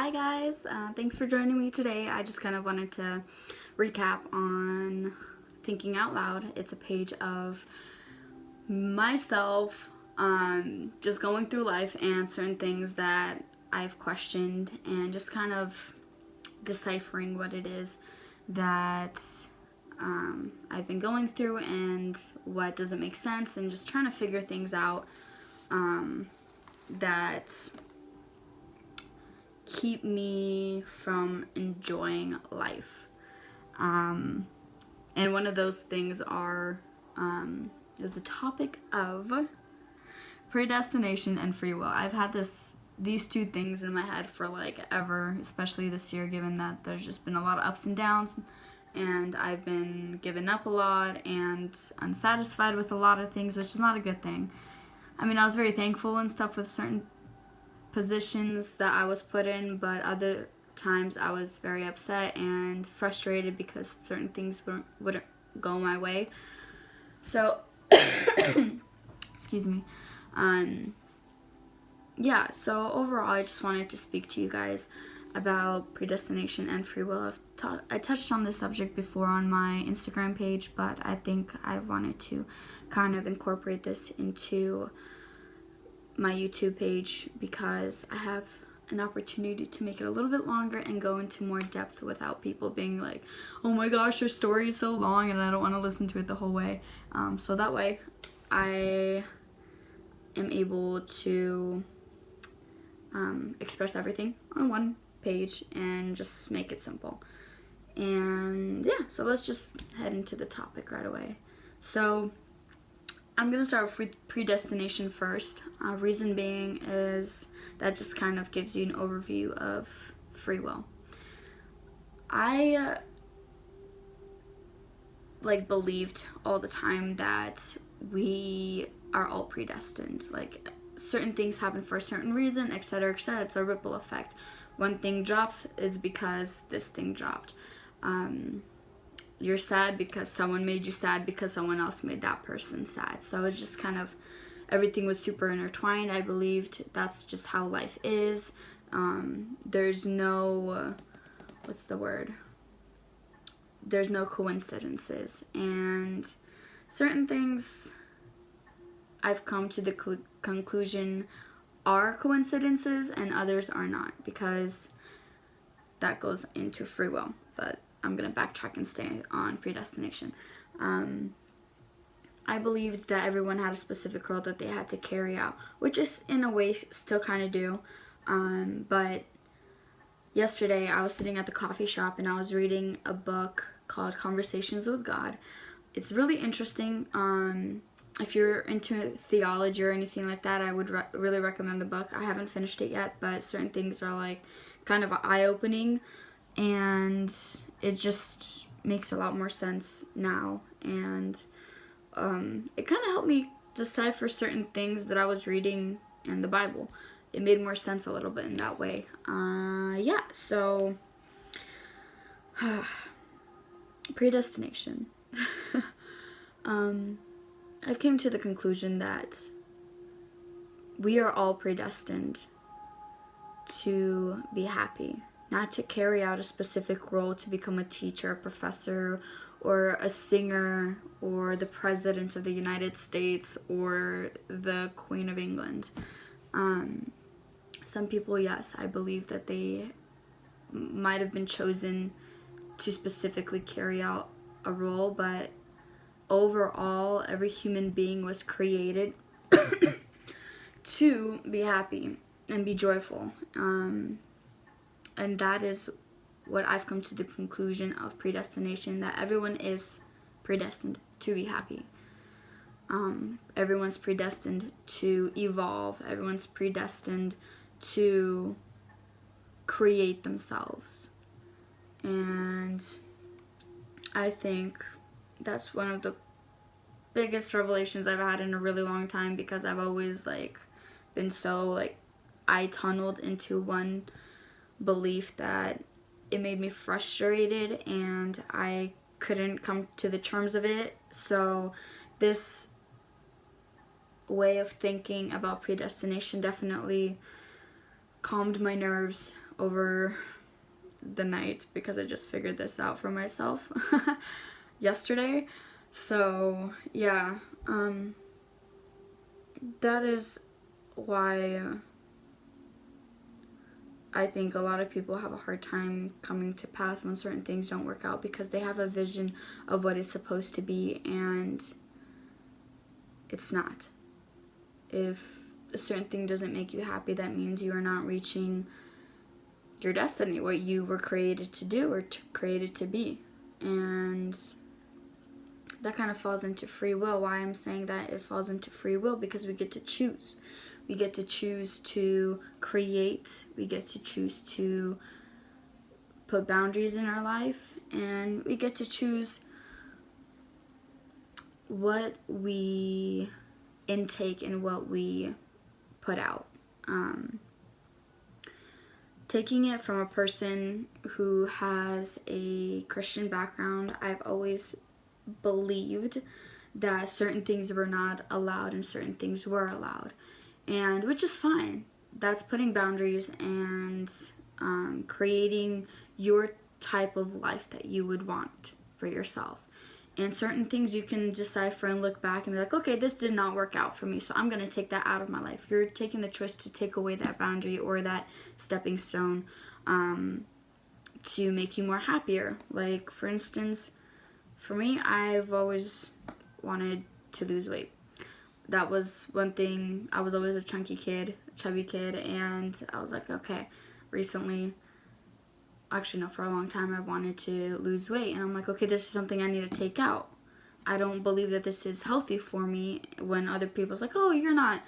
Hi guys, thanks for joining me today. I just kind of wanted to recap on Thinking Out Loud. It's a page of myself just going through life and certain things that I've questioned and just kind of deciphering what it is that I've been going through and what doesn't make sense, and just trying to figure things out that keep me from enjoying life. And one of those things is the topic of predestination and free will. I've had these two things in my head for like ever, especially this year, given that there's just been a lot of ups and downs, and I've been giving up a lot and unsatisfied with a lot of things, which is not a good thing. I mean, I was very thankful and stuff with certain positions that I was put in, but other times I was very upset and frustrated because certain things wouldn't go my way. So, excuse me. Yeah, so overall, I just wanted to speak to you guys about predestination and free will. I touched on this subject before on my Instagram page, but I think I wanted to kind of incorporate this into my YouTube page because I have an opportunity to make it a little bit longer and go into more depth without people being like, oh my gosh, your story is so long and I don't want to listen to it the whole way. So that way I am able to express everything on one page and just make it simple. And yeah, so let's just head into the topic right away. So I'm going to start with predestination first. Reason being is that just kind of gives you an overview of free will. I believed all the time that we are all predestined. Like, certain things happen for a certain reason, etc., etc. It's a ripple effect. One thing drops is because this thing dropped. You're sad because someone made you sad because someone else made that person sad. So it's just kind of, everything was super intertwined. I believed that's just how life is. There's no, what's the word? There's no coincidences. And certain things I've come to the conclusion are coincidences and others are not, because that goes into free will. But I'm going to backtrack and stay on predestination. I believed that everyone had a specific role that they had to carry out, which is in a way still kind of do. But yesterday I was sitting at the coffee shop and I was reading a book called Conversations with God. It's really interesting. If you're into theology or anything like that, I would really recommend the book. I haven't finished it yet, but certain things are like kind of eye-opening, and it just makes a lot more sense now. And it kind of helped me decipher certain things that I was reading in the Bible. It made more sense a little bit in that way. Yeah, so predestination. I've came to the conclusion that we are all predestined to be happy, not to carry out a specific role, to become a teacher, a professor, or a singer, or the president of the United States, or the Queen of England. Some people, yes, I believe that they might have been chosen to specifically carry out a role, but overall, every human being was created to be happy and be joyful. And that is what I've come to the conclusion of predestination, that everyone is predestined to be happy. Everyone's predestined to evolve. Everyone's predestined to create themselves. And I think that's one of the biggest revelations I've had in a really long time, because I've always been so I tunneled into one belief that it made me frustrated and I couldn't come to the terms of it. So this way of thinking about predestination definitely calmed my nerves over the night because I just figured this out for myself yesterday. So yeah, that is why I think a lot of people have a hard time coming to pass when certain things don't work out, because they have a vision of what it's supposed to be and it's not. If a certain thing doesn't make you happy, that means you are not reaching your destiny, what you were created to do or created to be. And that kind of falls into free will. Why I'm saying that it falls into free will, because we get to choose. We get to choose to create. We get to choose to put boundaries in our life. And we get to choose what we intake and what we put out. Taking it from a person who has a Christian background, I've always believed that certain things were not allowed and certain things were allowed, and which is fine. That's putting boundaries and creating your type of life that you would want for yourself. And certain things you can decipher and look back and be like, okay, this did not work out for me, so I'm going to take that out of my life. You're taking the choice to take away that boundary or that stepping stone to make you more happier. Like, for instance, for me, I've always wanted to lose weight. That was one thing. I was always a chubby kid, and I was like, okay, recently, actually no, for a long time I've wanted to lose weight, and I'm like, okay, this is something I need to take out. I don't believe that this is healthy for me. When other people's like, oh, you're not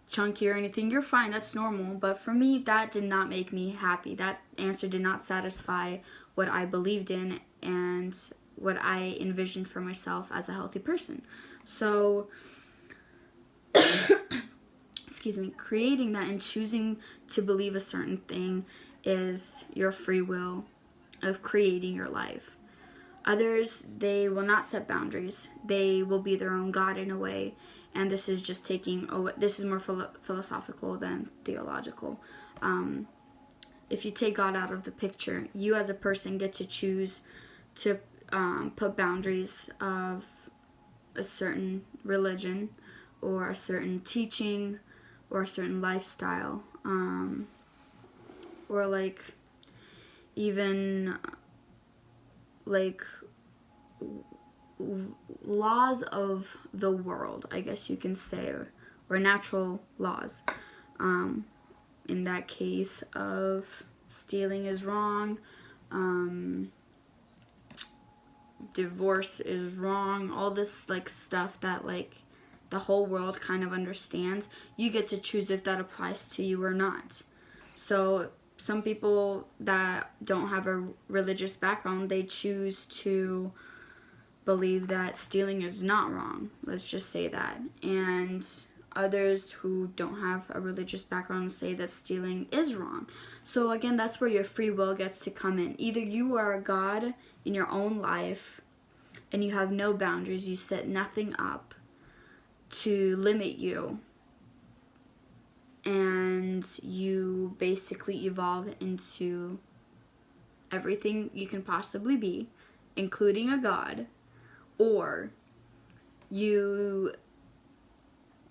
chunky or anything, you're fine, that's normal. But for me, that did not make me happy. That answer did not satisfy what I believed in and what I envisioned for myself as a healthy person. So excuse me, creating that and choosing to believe a certain thing is your free will of creating your life. Others, they will not set boundaries. They will be their own God in a way. And this is just this is more philosophical than theological. If you take God out of the picture, you as a person get to choose to put boundaries of a certain religion or a certain teaching or a certain lifestyle, or like even like laws of the world, I guess you can say, or natural laws. In that case of stealing is wrong, divorce is wrong, all this like stuff that like the whole world kind of understands, you get to choose if that applies to you or not. So some people that don't have a religious background, they choose to believe that stealing is not wrong. Let's just say that. And others who don't have a religious background say that stealing is wrong. So again, that's where your free will gets to come in. Either you are a God in your own life and you have no boundaries, you set nothing up to limit you, and you basically evolve into everything you can possibly be, including a God, or you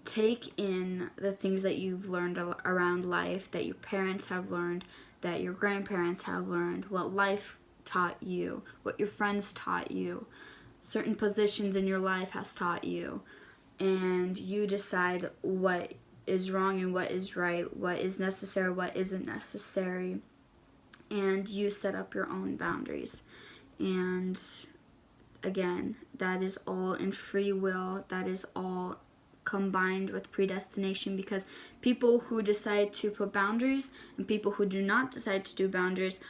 take in the things that you've learned around life, that your parents have learned, that your grandparents have learned, what life taught you, what your friends taught you, certain positions in your life has taught you, and you decide what is wrong and what is right, what is necessary, what isn't necessary, and you set up your own boundaries. And again, that is all in free will. That is all combined with predestination, because people who decide to put boundaries and people who do not decide to do boundaries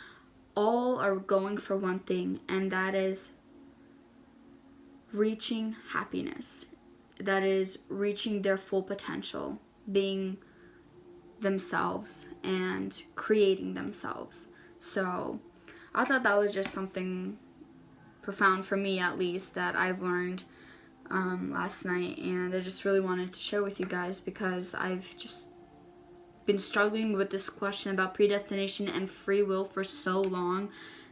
all are going for one thing, and that is reaching happiness. That is reaching their full potential, being themselves and creating themselves. So I thought that was just something profound for me, at least, that I've learned last night, and I just really wanted to share with you guys, because I've just been struggling with this question about predestination and free will for so long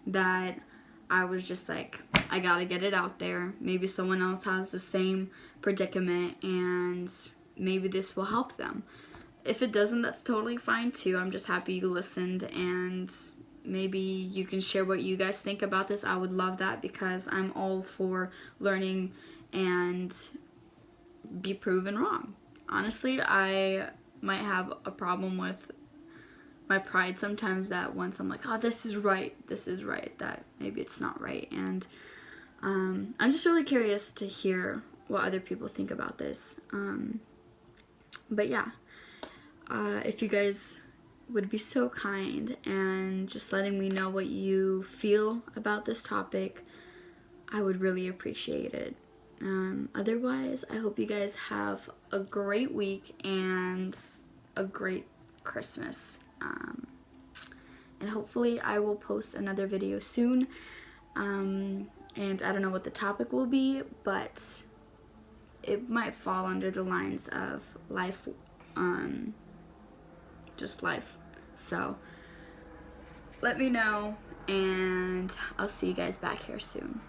that I was just like, I gotta get it out there. Maybe someone else has the same predicament and maybe this will help them. If it doesn't, that's totally fine too. I'm just happy you listened, and maybe you can share what you guys think about this. I would love that, because I'm all for learning and be proven wrong. Honestly, I might have a problem with my pride sometimes, that once I'm like, oh, this is right, that maybe it's not right. And I'm just really curious to hear what other people think about this. But yeah, if you guys would be so kind and just letting me know what you feel about this topic, I would really appreciate it. Otherwise, I hope you guys have a great week and a great Christmas. And hopefully I will post another video soon. And I don't know what the topic will be, but it might fall under the lines of life, just life. So let me know, and I'll see you guys back here soon.